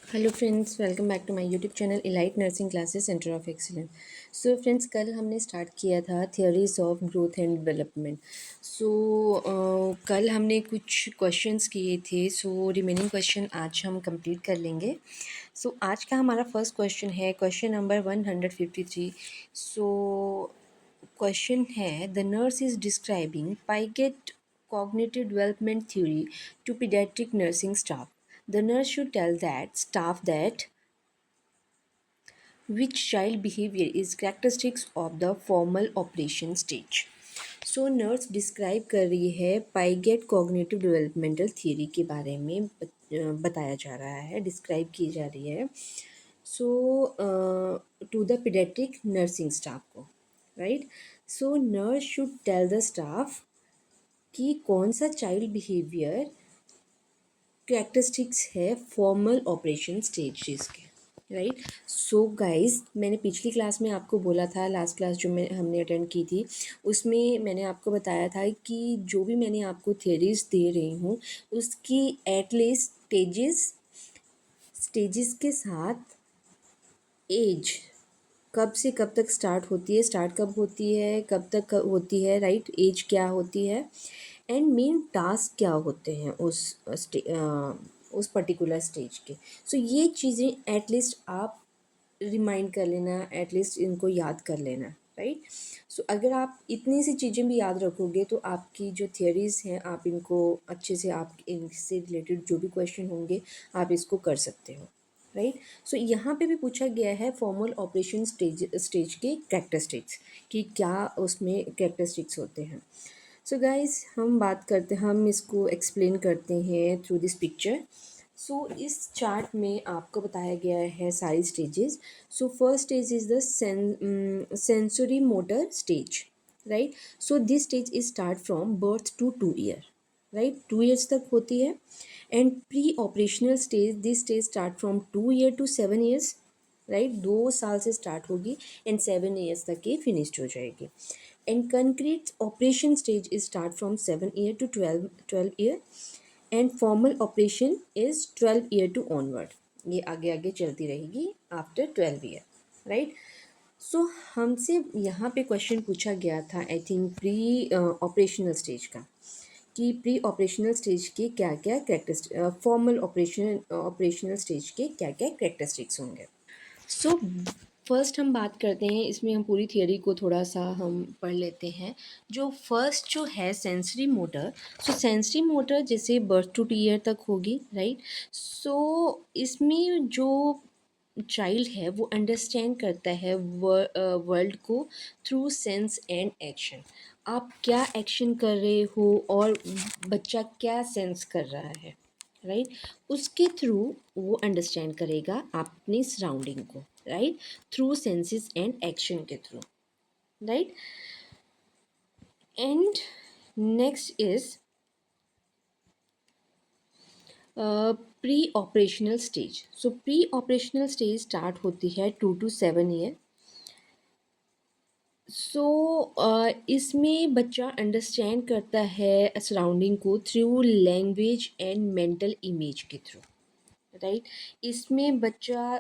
Hello friends, welcome back to my YouTube channel elite nursing classes centre of excellence. So friends, कल हमने start किया था theories of growth and development. कल हमने कुछ questions किए थे, सो रिमेनिंग क्वेश्चन आज हम कंप्लीट कर लेंगे। आज का हमारा फर्स्ट क्वेश्चन है क्वेश्चन नंबर 153। क्वेश्चन है, the nurse is describing Piaget cognitive development theory to pediatric nursing staff. The nurse should tell that staff that which child behavior is characteristics of the formal operation stage. Nurse describe कर रही है Piaget cognitive developmental theory के बारे में बताया जा रहा है, डिस्क्राइब की जा रही है। To the pediatric nursing staff को, right. Nurse should tell the staff कि कौन सा चाइल्ड बिहेवियर कैरेक्टरिस्टिक्स है फॉर्मल ऑपरेशन स्टेजेस के, राइट। गाइस, मैंने पिछली क्लास में आपको बोला था, लास्ट क्लास जो हमने अटेंड की थी, उसमें मैंने आपको बताया था कि जो भी मैंने आपको थियरीज दे रही हूँ उसकी एटलीस्ट स्टेजेस के साथ एज कब से कब तक स्टार्ट होती है, स्टार्ट कब होती है, कब तक होती है, राइट, एज क्या होती है, एंड मेन टास्क क्या होते हैं उस पर्टिकुलर स्टेज के। ये चीज़ें एटलीस्ट आप रिमाइंड कर लेना, एटलीस्ट इनको याद कर लेना, राइट। अगर आप इतनी सी चीज़ें भी याद रखोगे तो आपकी जो थियरीज़ हैं आप इनको अच्छे से, आप इनसे रिलेटेड जो भी क्वेश्चन होंगे आप इसको कर सकते हो, राइट। यहाँ पे भी पूछा गया है फॉर्मल ऑपरेशन स्टेज के कैरेक्टरिस्टिक्स कि क्या उसमें कैरेक्टरिस्टिक्स होते हैं। गाइस, हम इसको एक्सप्लेन करते हैं थ्रू दिस पिक्चर। इस चार्ट में आपको बताया गया है सारी stages. First stage is the sensory motor stage, right. This stage is start from birth to 2 year, right, 2 years तक होती है। And pre operational stage, this stage start from 2 year to 7 years, right, 2 साल से start होगी and 7 years तक ये finished हो जाएगी। And concrete operation stage is start from 7 year to 12 year and formal operation is 12 year to onward. ये आगे आगे चलती रहेगी आफ्टर 12 ईयर, राइट। हमसे यहाँ पे क्वेश्चन पूछा गया था, I think pre operational stage का, कि प्री ऑपरेशनल स्टेज के क्या क्या कैरेक्टरिस्टिक, फॉर्मल ऑपरेशनल स्टेज के क्या क्या कैरेक्टरिस्टिक्स होंगे। फर्स्ट हम बात करते हैं, इसमें हम पूरी थियरी को थोड़ा सा हम पढ़ लेते हैं। फर्स्ट जो है सेंसरी मोटर, सेंसरी मोटर जैसे बर्थ टू 2 ईयर तक होगी, राइट। इसमें जो चाइल्ड है वो अंडरस्टैंड करता है वर्ल्ड को थ्रू सेंस एंड एक्शन। आप क्या एक्शन कर रहे हो और बच्चा क्या सेंस कर रहा है, राइट, उसके थ्रू वो अंडरस्टैंड करेगा अपनी सराउंडिंग को, right, through senses and action के through, right. And next is pre operational stage. Pre operational stage start होती है 2 to 7 ईयर। इसमें बच्चा अंडरस्टैंड करता है सराउंडिंग को through language and mental image के थ्रू, राइट। इसमें बच्चा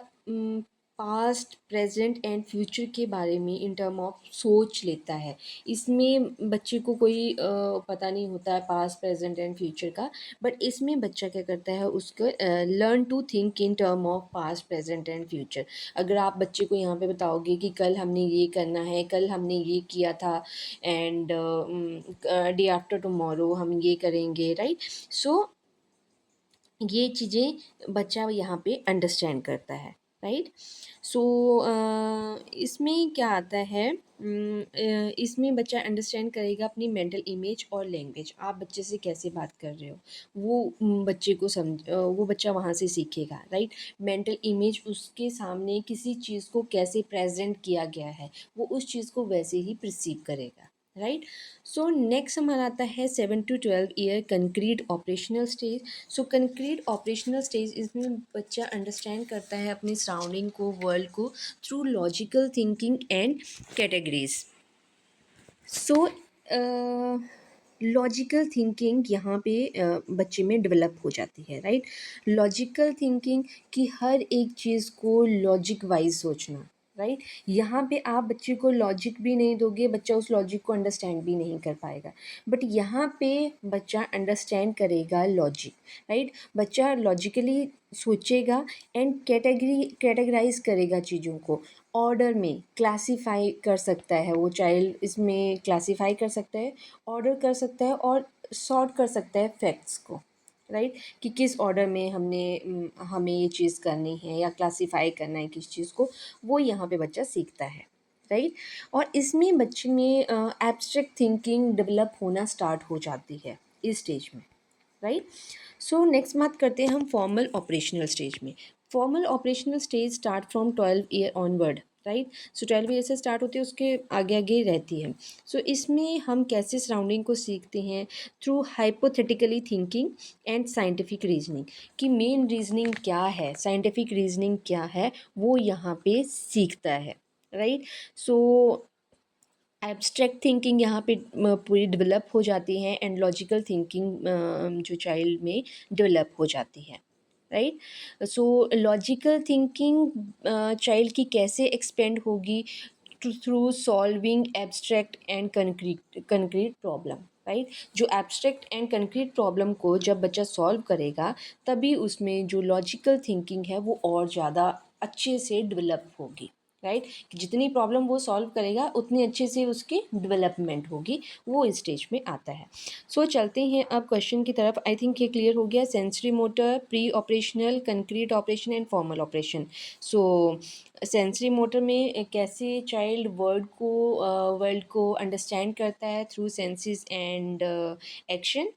पास्ट, प्रेजेंट एंड फ्यूचर के बारे में इन टर्म ऑफ सोच लेता है। इसमें बच्चे को कोई पता नहीं होता है पास्ट, प्रेजेंट एंड फ्यूचर का, बट इसमें बच्चा क्या करता है, उसको learn to think in term of past, present and future. अगर आप बच्चे को यहाँ पे बताओगे कि कल हमने ये करना है, कल हमने ये किया था, एंड डे आफ्टर टुमारो हम ये करेंगे, राइट। ये चीज़ें बच्चा यहाँ पे अंडरस्टैंड करता है, राइट। इसमें क्या आता है, इसमें बच्चा अंडरस्टैंड करेगा अपनी मेंटल इमेज और लैंग्वेज। आप बच्चे से कैसे बात कर रहे हो वो बच्चे को वो बच्चा वहाँ से सीखेगा, राइट। मेंटल इमेज, उसके सामने किसी चीज़ को कैसे प्रेजेंट किया गया है वो उस चीज़ को वैसे ही परसीव करेगा, राइट। नेक्स्ट हमारा आता है 7 to 12 year concrete operational stage. Concrete operational stage, इसमें बच्चा अंडरस्टैंड करता है अपनी सराउंडिंग को, वर्ल्ड को through logical thinking and categories. Logical thinking यहाँ पे बच्चे में डेवलप हो जाती है, राइट। लॉजिकल थिंकिंग कि हर एक चीज़ को लॉजिक वाइज सोचना, राइट। यहाँ पे आप बच्चे को लॉजिक भी नहीं दोगे, बच्चा उस लॉजिक को अंडरस्टैंड भी नहीं कर पाएगा। बट यहाँ पे बच्चा अंडरस्टैंड करेगा लॉजिक, राइट। बच्चा लॉजिकली सोचेगा एंड कैटेगराइज करेगा चीज़ों को, ऑर्डर में क्लासीफाई कर सकता है वो चाइल्ड, इसमें क्लासीफाई कर सकता है, ऑर्डर कर सकता है और सॉर्ट कर सकता है फैक्ट्स को, राइट। कि किस ऑर्डर में हमें ये चीज़ करनी है या क्लासीफाई करना है किस चीज़ को, वो यहाँ पे बच्चा सीखता है, राइट। और इसमें बच्चे में एब्स्ट्रैक्ट थिंकिंग डेवलप होना स्टार्ट हो जाती है इस स्टेज में, राइट। सो नेक्स्ट बात करते हैं हम फॉर्मल ऑपरेशनल स्टेज में। Formal operational stage start from 12 year onward, right. So 12 year से स्टार्ट होती है, उसके आगे आगे रहती है। सो इसमें हम कैसे सराउंडिंग को सीखते हैं, through hypothetically thinking and scientific reasoning. कि मेन रीजनिंग क्या है, साइंटिफिक रीजनिंग क्या है, वो यहाँ पे सीखता है, राइट। सो एब्स्ट्रैक्ट थिंकिंग यहाँ पे पूरी डेवलप हो जाती है एंड लॉजिकल थिंकिंग जो चाइल्ड में डेवलप हो जाती है, राइट। सो लॉजिकल थिंकिंग चाइल्ड की कैसे एक्सपेंड होगी, through solving abstract and concrete problem, right. जो एब्स्ट्रैक्ट एंड कंक्रीट प्रॉब्लम को जब बच्चा सॉल्व करेगा, तभी उसमें जो लॉजिकल थिंकिंग है वो और ज़्यादा अच्छे से डेवलप होगी, राइट। कि जितनी प्रॉब्लम वो सॉल्व करेगा उतनी अच्छे से उसकी डेवलपमेंट होगी, वो इस स्टेज में आता है। सो चलते हैं अब क्वेश्चन की तरफ। आई थिंक ये क्लियर हो गया, sensory motor, pre operational, concrete operation and formal operation. So sensory motor में कैसे चाइल्ड वर्ल्ड को अंडरस्टैंड करता है through senses and action.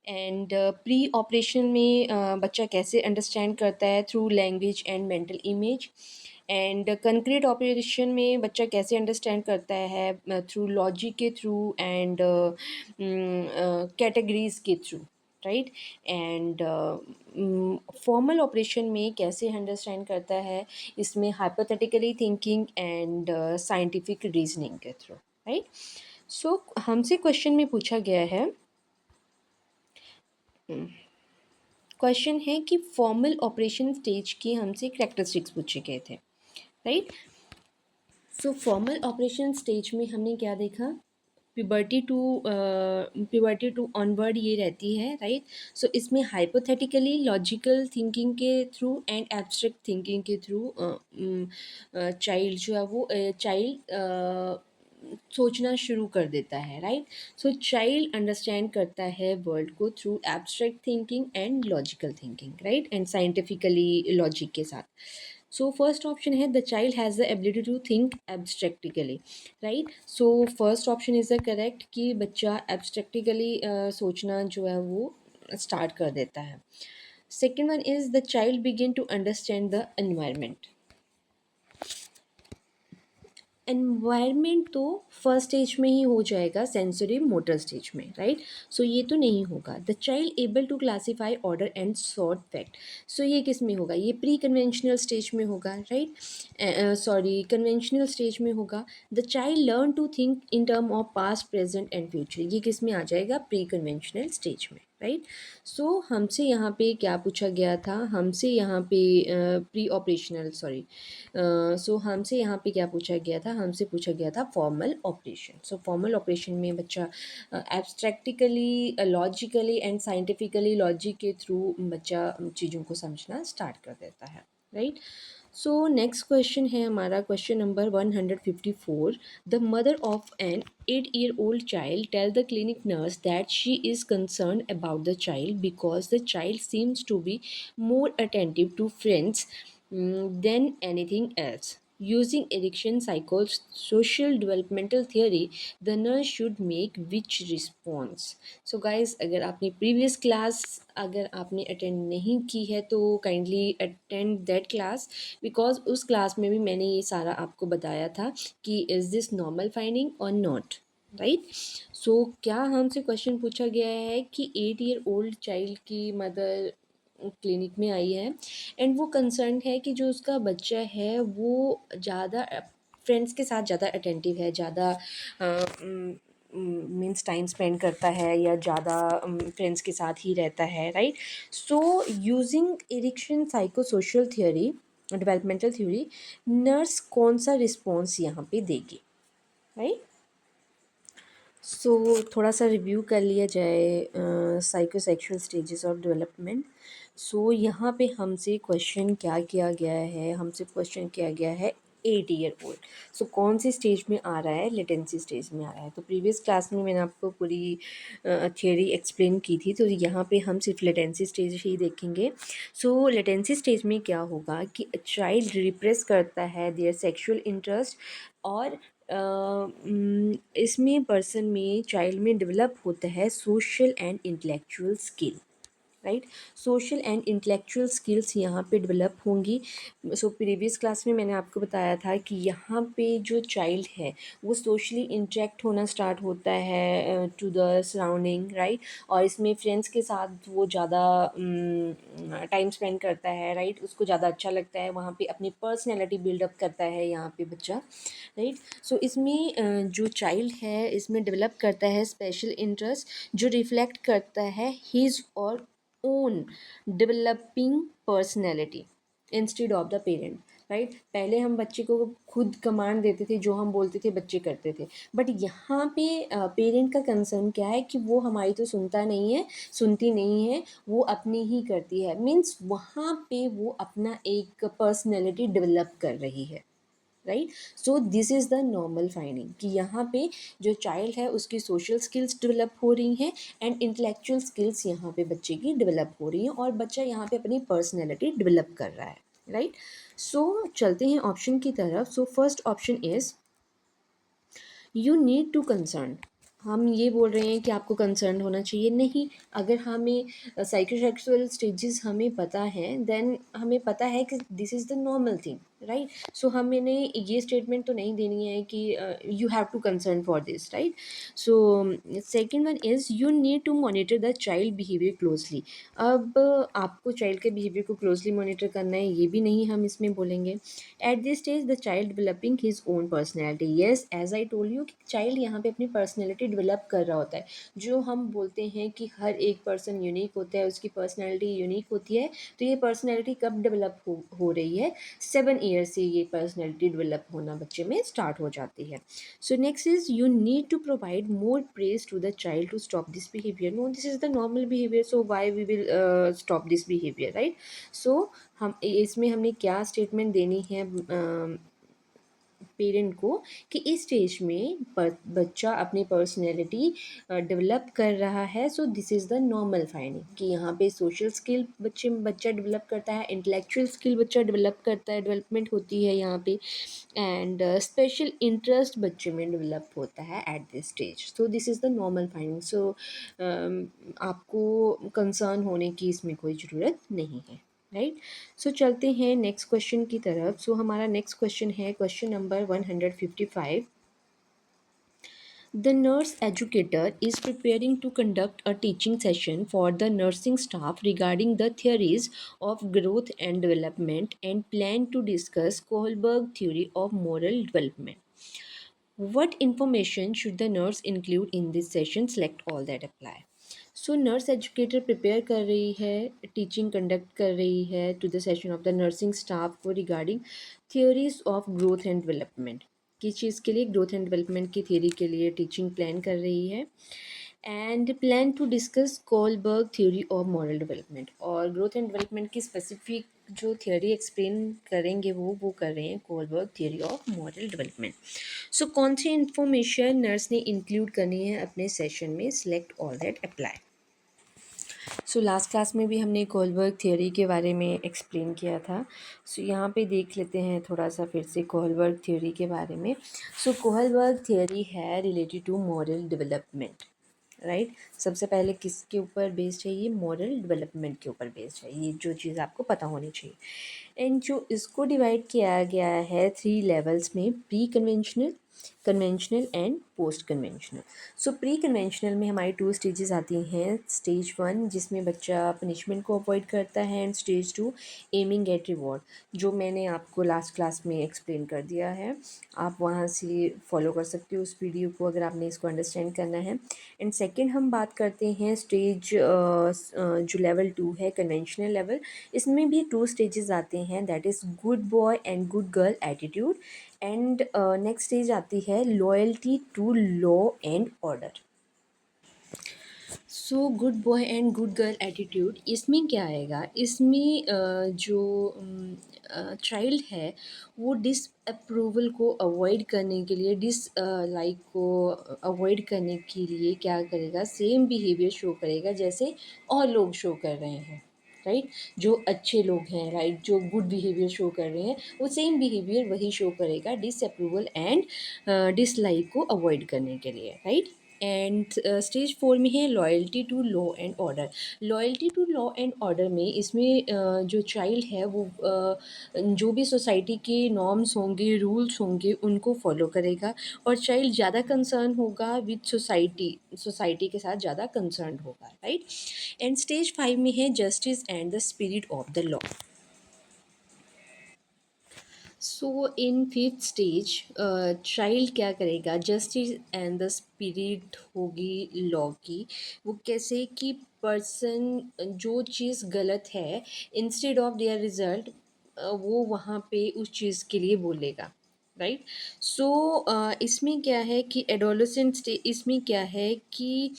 And pre operation में बच्चा कैसे अंडरस्टैंड करता है through language and mental image. And concrete operation में बच्चा कैसे अंडरस्टैंड करता है थ्रू लॉजिक के थ्रू एंड कैटेगरीज के through, right. And formal operation में कैसे अंडरस्टैंड करता है, इसमें hypothetically thinking and scientific reasoning के थ्रू, राइट। सो हमसे क्वेश्चन में पूछा गया है, क्वेश्चन है कि फॉर्मल ऑपरेशन स्टेज की हमसे कैरेक्टरिस्टिक्स पूछे गए थे, राइट। सो फॉर्मल ऑपरेशन स्टेज में हमने क्या देखा, प्यूबर्टी टू ऑनवर्ड ये रहती है, राइट। सो इसमें हाइपोथेटिकली लॉजिकल थिंकिंग के थ्रू एंड एब्स्ट्रैक्ट थिंकिंग के थ्रू चाइल्ड जो है वो चाइल्ड सोचना शुरू कर देता है, राइट। सो चाइल्ड अंडरस्टैंड करता है वर्ल्ड को through abstract thinking and logical thinking, right, and scientifically logic के साथ। सो फर्स्ट ऑप्शन है the child has the ability to think abstractically, right. So first option is the correct कि बच्चा एब्स्ट्रैक्टिकली सोचना जो है वो स्टार्ट कर देता है। Second one is the child begin to understand the environment. Environment तो फर्स्ट स्टेज में ही हो जाएगा, सेंसरी मोटर स्टेज में, राइट। सो ये तो नहीं होगा। The child able to classify order and sort fact, so ये किस में होगा, ये प्री कन्वेंशनल स्टेज में होगा, राइट। सॉरी, कन्वेंशनल स्टेज में होगा। The child learn to think in term of past, present and future, ये किस में आ जाएगा, प्री कन्वेंशनल स्टेज में, राइट। सो हमसे यहाँ पे क्या पूछा गया था, हमसे यहाँ पे प्री ऑपरेशनल सॉरी सो हमसे यहाँ पे क्या पूछा गया था, हमसे पूछा गया था फॉर्मल ऑपरेशन। सो फॉर्मल ऑपरेशन में बच्चा एब्स्ट्रैक्टिकली, लॉजिकली एंड साइंटिफिकली लॉजिक के थ्रू बच्चा चीज़ों को समझना स्टार्ट कर देता है, राइट। सो नेक्स्ट क्वेश्चन है हमारा question number 154। The mother of an 8-year-old child tell the clinic nurse that she is concerned about the child because the child seems to be more attentive to friends than anything else. Using Erikson psychosocial developmental theory, the nurse should make which response? So guys, अगर आपने previous class अगर आपने attend नहीं की है तो kindly attend that class, because उस class में भी मैंने ये सारा आपको बताया था कि is this normal finding or not, right. So क्या हमसे क्वेश्चन पूछा गया है कि 8-year-old चाइल्ड की मदर क्लिनिक में आई है एंड वो कंसर्न है कि जो उसका बच्चा है वो ज़्यादा फ्रेंड्स के साथ ज़्यादा अटेंटिव है, ज़्यादा मीन्स टाइम स्पेंड करता है या ज़्यादा फ्रेंड्स के साथ ही रहता है, right. So using Erikson psycho social theory, developmental theory, nurse कौन सा रिस्पॉन्स यहाँ पे देगी, राइट। सो थोड़ा सा रिव्यू कर लिया जाए साइकोसेक्सुअल स्टेजेस ऑफ डेवलपमेंट। सो यहाँ पे हमसे क्वेश्चन क्या किया गया है, हमसे क्वेश्चन किया गया है 8 ईयर ओल्ड। सो कौन सी स्टेज में आ रहा है, लेटेंसी स्टेज में आ रहा है। तो प्रीवियस क्लास में मैंने आपको पूरी थियोरी एक्सप्लेन की थी, तो यहाँ पे हम सिर्फ लेटेंसी स्टेज ही देखेंगे। सो लेटेंसी स्टेज में क्या होगा कि चाइल्ड रिप्रेस करता है देयर सेक्सुअल इंटरेस्ट, और इसमें पर्सन में, चाइल्ड में डेवलप होता है social and intellectual skill, right. Social and intellectual skills यहाँ पे डेवलप होंगी। सो प्रीवियस क्लास में मैंने आपको बताया था कि यहाँ पे जो चाइल्ड है वो सोशली इंटरेक्ट होना स्टार्ट होता है टू द सराउंडिंग, राइट। और इसमें फ्रेंड्स के साथ वो ज़्यादा टाइम स्पेंड करता है, राइट। उसको ज़्यादा अच्छा लगता है, वहाँ पे अपनी पर्सनैलिटी बिल्डअप करता है यहाँ पे बच्चा, राइट। सो इसमें जो चाइल्ड है इसमें डेवलप करता है स्पेशल इंटरेस्ट जो रिफ्लेक्ट करता है हिज और own developing personality instead of the parent, right. पहले हम बच्चे को खुद कमांड देते थे, जो हम बोलते थे बच्चे करते थे, बट यहाँ पे पेरेंट का कंसर्न क्या है कि वो हमारी तो सुनता नहीं है, सुनती नहीं है, वो अपनी ही करती है। मीन्स वहाँ पे वो अपना एक पर्सनैलिटी डेवलप कर रही है, right. So this is the normal finding कि यहाँ पे जो चाइल्ड है उसकी सोशल स्किल्स डेवलप हो रही हैं एंड इंटेलेक्चुअल स्किल्स यहाँ पे बच्चे की डेवलप हो रही हैं, और बच्चा यहाँ पे अपनी पर्सनैलिटी डेवलप कर रहा है, राइट। सो चलते हैं ऑप्शन की तरफ। So first option is you need to concern. हम ये बोल रहे हैं कि आपको कंसर्न होना चाहिए, नहीं। अगर हमें साइकोसेक्सुअल स्टेजेस हमें पता है, देन हमें पता है कि this is the normal thing, right. So हमें ये स्टेटमेंट तो नहीं देनी है कि you have to concern for this, right. So second one is you need to monitor the child behavior closely. अब आपको चाइल्ड के बिहेवियर को क्लोजली मॉनिटर करना है, ये भी नहीं हम इसमें बोलेंगे। At this stage the child developing his own personality. Yes, as I told you कि चाइल्ड यहाँ पे अपनी पर्सनैलिटी डेवलप कर रहा होता है। जो हम बोलते हैं कि हर एक पर्सन यूनिक होता है, उसकी पर्सनैलिटी यूनिक होती है, तो ये पर्सनैलिटी कब डेवलप हो रही है, 7 ईयर से ये पर्सनैलिटी डेवलप होना बच्चे में स्टार्ट हो जाती है। So next is you need to provide more praise to the child to stop this behavior. No, this is the normal behavior, so why we will stop this behavior, right. So हम इसमें हमने क्या statement देनी है parent को कि इस stage में बच्चा अपनी पर्सनैलिटी डेवलप कर रहा है। सो this is the normal finding कि यहाँ पे सोशल स्किल बच्चा डेवलप करता है, इंटेलेक्चुअल स्किल बच्चा डेवलप करता है, डेवलपमेंट होती है यहाँ पे, एंड स्पेशल इंटरेस्ट बच्चे में डेवलप होता है at this stage. So this is the normal finding. So आपको कंसर्न होने की इसमें कोई ज़रूरत नहीं है, राइट। सो चलते हैं नेक्स्ट क्वेश्चन की तरफ। सो हमारा नेक्स्ट क्वेश्चन है question number 155। The nurse educator is preparing to conduct a teaching session for the nursing staff regarding the theories of growth and development and plan to discuss Kohlberg theory of moral development. What information should the nurse include in this session? Select all that apply. So nurse educator prepare कर रही है, teaching conduct कर रही है to the session of the nursing staff को regarding theories of growth and development. किस चीज़ के लिए? ग्रोथ एंड डेवलपमेंट की थियोरी के लिए टीचिंग प्लान कर रही है, and plan to discuss Kohlberg theory of moral development. और ग्रोथ एंड डेवलपमेंट की स्पेसिफिक जो थियोरी एक्सप्लेन करेंगे वो कर रहे हैं Kohlberg theory of moral development. So कौन सी इन्फॉर्मेशन नर्स ने इंक्लूड करनी है अपने सेशन में? Select all that apply. So last class में भी हमने कोलबर्ग थ्योरी के बारे में एक्सप्लेन किया था। सो यहाँ पे देख लेते हैं थोड़ा सा फिर से कोलबर्ग थ्योरी के बारे में। सो कोलबर्ग थ्योरी है related to moral development, right. सबसे पहले किसके ऊपर बेस्ड है? ये मॉरल डेवलपमेंट के ऊपर बेस्ड है, ये जो चीज़ आपको पता होनी चाहिए। एंड जो इसको डिवाइड किया गया है 3 लेवल्स में, pre conventional, conventional and post conventional. So pre conventional में हमारी 2 स्टेजेस आती हैं। स्टेज 1 जिसमें बच्चा पनिशमेंट को अवॉइड करता है, and stage 2 aiming at reward, जो मैंने आपको लास्ट क्लास में एक्सप्लेन कर दिया है। आप वहाँ से फॉलो कर सकते हो उस वीडियो को अगर आपने इसको अंडरस्टैंड करना है। एंड सेकेंड हम बात करते हैं स्टेज जो लेवल 2 है, कन्वेंशनल लेवल। इसमें भी 2 स्टेजेस आते हैं, that is good boy and good girl attitude. And next stage आती है loyalty to law and order. So good boy and good girl attitude, इसमें क्या आएगा, इसमें जो चाइल्ड है वो डिसअप्रूवल को अवॉइड करने के लिए, लाइक को अवॉइड करने के लिए क्या करेगा, सेम बिहेवियर शो करेगा जैसे और लोग शो कर रहे हैं, राइट। जो अच्छे लोग हैं, राइट, जो गुड बिहेवियर शो कर रहे हैं, वो सेम बिहेवियर वही शो करेगा डिसअप्रूवल एंड डिसलाइक को अवॉइड करने के लिए, राइट। एंड स्टेज 4 में है loyalty to law and order. Loyalty to law and order में इसमें जो चाइल्ड है वो जो भी सोसाइटी के नॉर्म्स होंगे, रूल्स होंगे, उनको फॉलो करेगा, और चाइल्ड ज़्यादा कंसर्न होगा विद सोसाइटी के साथ ज़्यादा कंसर्न होगा, राइट। एंड स्टेज 5 में है justice and the spirit of the law. So in fifth stage child क्या करेगा, जस्टिस एंड द स्पिरिट होगी लॉ की। वो कैसे कि पर्सन जो चीज़ गलत है, इंस्टेड ऑफ देयर रिजल्ट वो वहाँ पे उस चीज़ के लिए बोलेगा, राइट। सो इसमें क्या है कि एडोलेसेंट स्टेज, इसमें क्या है कि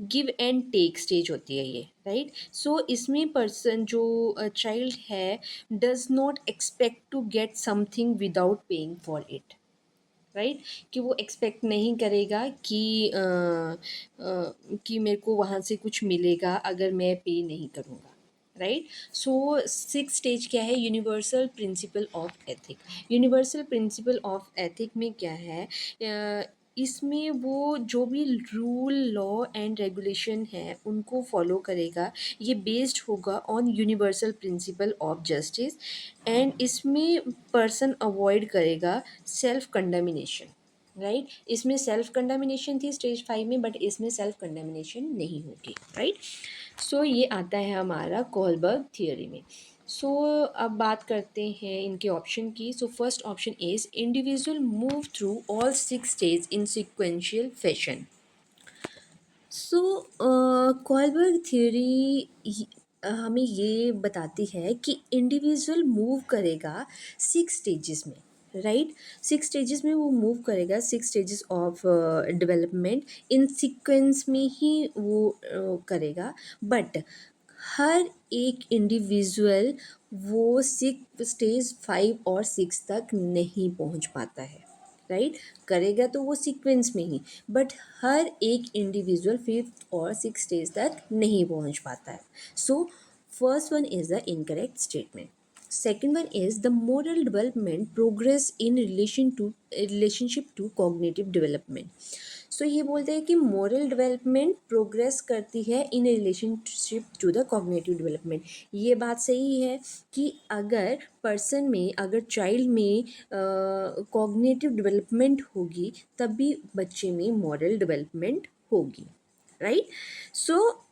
गिव एंड टेक स्टेज होती है ये, राइट। सो इसमें पर्सन जो चाइल्ड है does not expect to get something without paying for it, right. कि वो एक्सपेक्ट नहीं करेगा कि मेरे को वहाँ से कुछ मिलेगा अगर मैं पे नहीं करूँगा, राइट। सो सिक्स स्टेज क्या है, universal principle of ethic. Universal principle of ethic में क्या है, इसमें वो जो भी रूल, लॉ एंड रेगुलेशन है उनको फॉलो करेगा। ये बेस्ड होगा on universal principle of justice. And इसमें पर्सन अवॉइड करेगा सेल्फ कंडमिनेशन, राइट। इसमें सेल्फ कंडमिनेशन थी स्टेज 5 में, बट इसमें सेल्फ कंडमिनेशन नहीं होगी, राइट। सो ये आता है हमारा कोलबर्ग थियोरी में। सो अब बात करते हैं इनके ऑप्शन की। सो first option is individual move through all 6 stage in sequential fashion. So Kohlberg theory हमें ये बताती है कि इंडिविजुअल मूव करेगा 6 स्टेजेस में, राइट। 6 स्टेजेस में वो मूव करेगा, 6 stages of development in sequence में ही वो करेगा। बट हर एक इंडिविजुअल वो स्टेज 5 और 6 तक नहीं पहुंच पाता है, राइट। करेगा तो वो सीक्वेंस में ही, बट हर एक इंडिविजुअल 5th और 6th स्टेज तक नहीं पहुंच पाता है। So first one is the incorrect statement. Second one is the moral development progress in relationship to cognitive development. So ये बोलते हैं कि मोरल डेवलपमेंट प्रोग्रेस करती है in relationship to the cognitive development. ये बात सही है कि अगर पर्सन में, अगर चाइल्ड में कॉग्निटिव डेवलपमेंट होगी तभी बच्चे में मॉरल डेवलपमेंट होगी, राइट। सो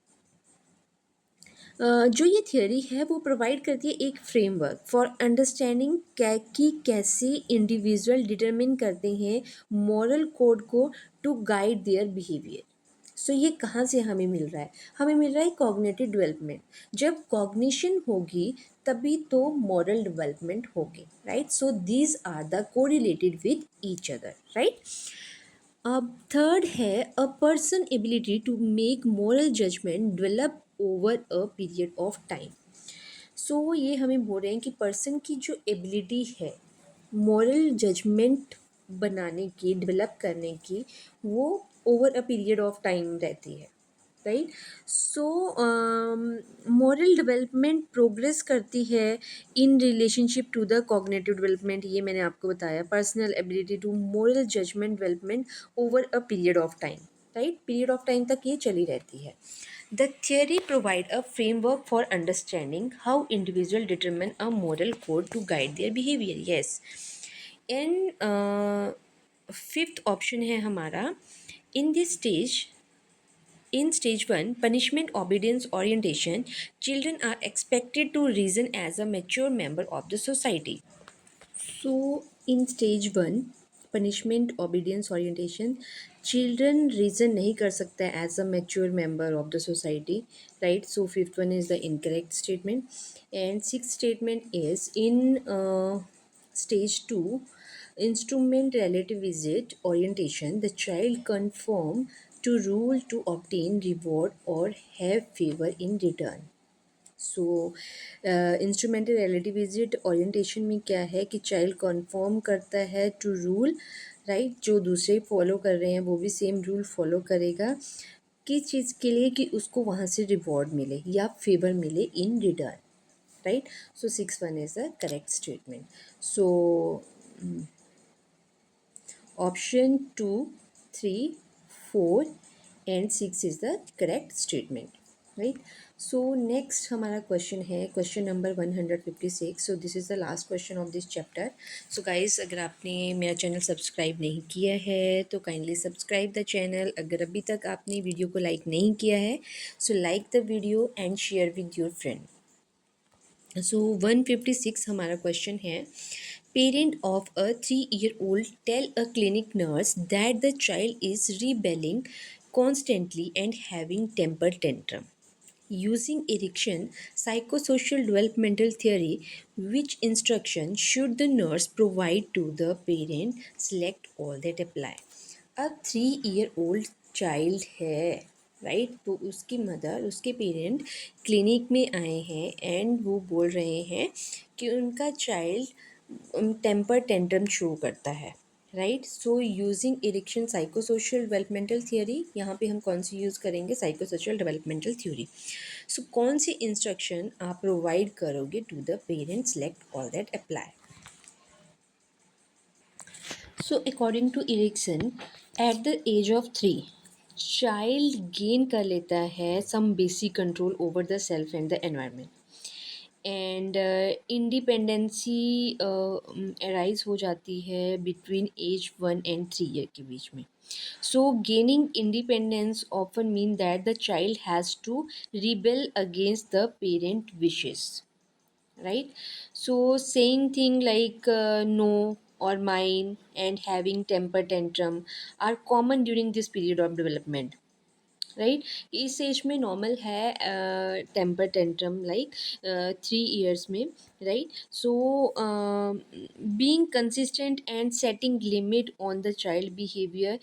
जो ये थियोरी है वो प्रोवाइड करती है एक फ्रेमवर्क फॉर अंडरस्टैंडिंग कि कैसे इंडिविजुअल डिटरमिन करते हैं मॉरल कोड को टू गाइड देयर बिहेवियर। सो ये कहाँ से हमें मिल रहा है, हमें मिल रहा है कॉग्निटिव डेवलपमेंट। जब कॉग्निशन होगी तभी तो मॉरल डेवलपमेंट होगी, right. So these are the correlated with each other, right. अब थर्ड है a person ability to make moral judgment develop over a period of time. So ये हमें बोल रहे हैं कि पर्सन की जो एबिलिटी है मोरल जजमेंट बनाने की, डेवलप करने की, वो over a period of time रहती है, right. So moral development progress करती है in relationship to the cognitive development. ये मैंने आपको बताया, personal ability to moral judgement development over a period of time, right. Period of time तक ये चली रहती है। The theory provide a framework for understanding how individual determine a moral code to guide their behavior. Yes. In fifth option है हमारा, in this stage, in stage 1, punishment obedience orientation, children are expected to reason as a mature member of the society. So, in stage 1, punishment obedience orientation, children reason नहीं कर सकता as a mature member of the society, right? So, fifth one is the incorrect statement. And sixth statement is in stage 2, instrument relativist orientation, the child conform to rule to obtain reward or have favor in return. So instrumental relativism orientation में क्या है कि child confirm करता है to rule, right? जो दूसरे follow कर रहे हैं वो भी सेम रूल फॉलो करेगा, किस चीज़ के लिए? कि उसको वहाँ से रिवॉर्ड मिले या फेवर मिले in return, right? So 6 1 is the correct statement. So option 2, 3, 4 and 6 is the correct statement, right? So next हमारा क्वेश्चन है question number 156. So this is the last question of this chapter. So guys, अगर आपने मेरा channel subscribe नहीं किया है तो kindly subscribe the channel. अगर अभी तक आपने वीडियो को लाइक नहीं किया है so like the video and share with your friend. So 156 हमारा क्वेश्चन है, parent of a 3-year-old tell a clinic nurse that the child is rebelling constantly and having temper tantrum. Using Erikson psychosocial developmental theory, which instruction should the nurse provide to the parent? Select all that apply. A 3-year-old child है, right? तो उसकी mother, उसके parent clinic में आए हैं and वो बोल रहे हैं कि उनका चाइल्ड टेम्पर टेंट्रम शो करता है, right? So using Erikson psychosocial developmental theory, यहाँ पे हम कौन सी यूज़ करेंगे? Psychosocial developmental theory. सो कौन सी इंस्ट्रक्शन आप प्रोवाइड करोगे to the parents? Select all that apply. So according to Erikson, at the age of 3 child gain कर लेता है some basic control over the self and the environment and independency arise हो जाती है between as 1 and 3 year के बीच में. So gaining independence often mean that the child has to rebel against the parent wishes, right? So saying thing like no or mine and having temper tantrum are common during this period of development, right? इस as में normal है temper tantrum like 3 years में, right? So being consistent and setting limit on the child behaviour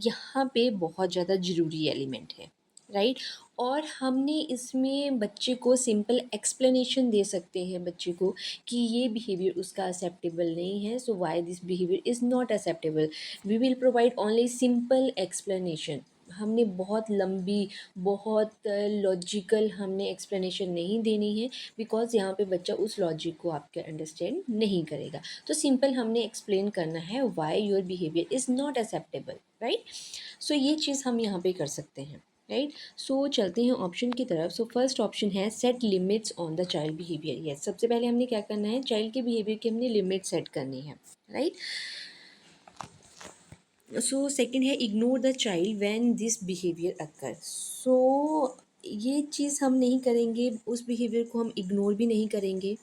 यहाँ पे बहुत ज़्यादा ज़रूरी element है, राइट? और हमने इसमें बच्चे को सिंपल एक्सप्लेनेशन दे सकते हैं बच्चे को कि ये बिहेवियर उसका एक्सेप्टेबल नहीं है, so why this behavior is not acceptable. We will provide only simple explanation. हमने बहुत लंबी, बहुत लॉजिकल हमने एक्सप्लेनेशन नहीं देनी है, बिकॉज़ यहाँ पे बच्चा उस लॉजिक को आपके अंडरस्टैंड नहीं करेगा. तो सिंपल हमने एक्सप्लेन करना है why your behavior is not acceptable, right? So ये चीज़ हम यहाँ पे कर सकते हैं, राइट? सो चलते हैं ऑप्शन की तरफ. सो फर्स्ट ऑप्शन है set limits on the child behaviour. Yes, सबसे पहले हमने क्या करना है? चाइल्ड के बिहेवियर की हमने लिमिट सेट करनी है, राइट? सो सेकंड है ignore the child when this behavior occur. So ये चीज़ हम नहीं करेंगे, उस बिहेवियर को हम इग्नोर भी नहीं करेंगे.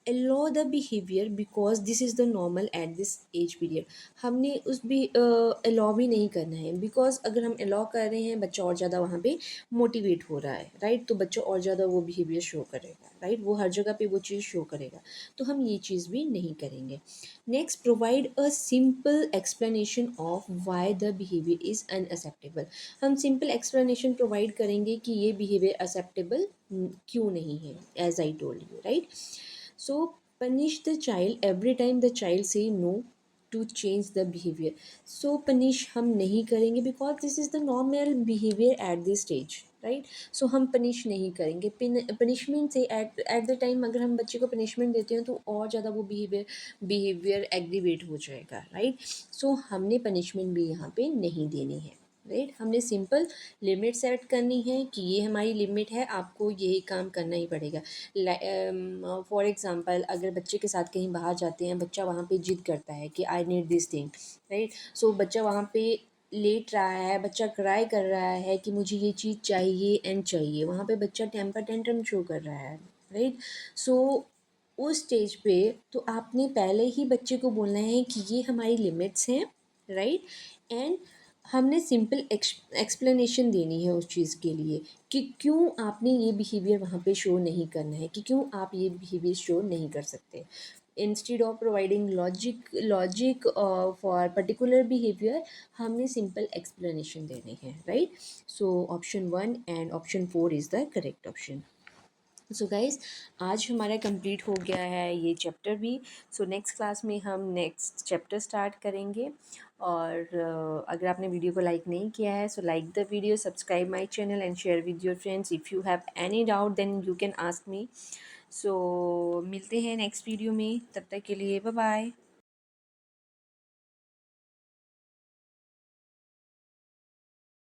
Allow the behaviour because this is the normal at this age period. हमने उस भी अलाउ भी नहीं करना है, बिकॉज अगर हम अलाउ कर रहे हैं बच्चा और ज़्यादा वहाँ पे मोटिवेट हो रहा है, राइट? तो बच्चा और ज़्यादा वो बिहेवियर शो करेगा, राइट? वो हर जगह पे वो चीज़ शो करेगा, तो हम ये चीज़ भी नहीं करेंगे. Next, provide a simple explanation of why the behaviour is unacceptable. हम सिंपल एक्सप्लेनेशन प्रोवाइड करेंगे कि ये बिहेवियर एक्सेप्टेबल क्यों नहीं है, as I told you, right? So punish the child every time the child say no to change the behavior. So punish हम नहीं करेंगे because this is the normal behavior at this stage, right? So हम punish नहीं करेंगे. Punishment से at the time अगर हम बच्चे को punishment देते हैं तो और ज़्यादा वो behavior aggravate हो जाएगा, right? So हमने punishment भी यहाँ पे नहीं देनी है, राइट। हमने सिंपल लिमिट सेट करनी है कि ये हमारी लिमिट है, आपको यही काम करना ही पड़ेगा। फॉर एग्ज़ाम्पल अगर बच्चे के साथ कहीं बाहर जाते हैं, बच्चा वहाँ पे जिद करता है कि I need this thing, right. So बच्चा वहाँ पे लेट रहा है, बच्चा क्राई कर रहा है कि मुझे ये चीज़ चाहिए एंड चाहिए, वहाँ पे बच्चा टेम्पर टेंट्रम शो कर रहा है, राइट। सो उस स्टेज पे तो आपने पहले ही बच्चे को बोलना है कि ये हमारी लिमिट्स हैं, राइट। एंड हमने सिंपल एक्सप्लेनेशन देनी है उस चीज़ के लिए कि क्यों आपने ये बिहेवियर वहाँ पे शो नहीं करना है, कि क्यों आप ये बिहेवियर शो नहीं कर सकते। Instead of providing logic for particular behaviour, हमने सिंपल एक्सप्लेनेशन देनी है, right. So option 1 and option 4 is the correct option. So guys, आज हमारा कंप्लीट हो गया है ये चैप्टर भी। सो नेक्स्ट क्लास में हम नेक्स्ट चैप्टर स्टार्ट करेंगे। और अगर आपने वीडियो को लाइक नहीं किया है, so like the video, subscribe my channel and share with your friends. If you have any doubt then you can ask me. So मिलते हैं नेक्स्ट वीडियो में, तब तक के लिए बाय बाय।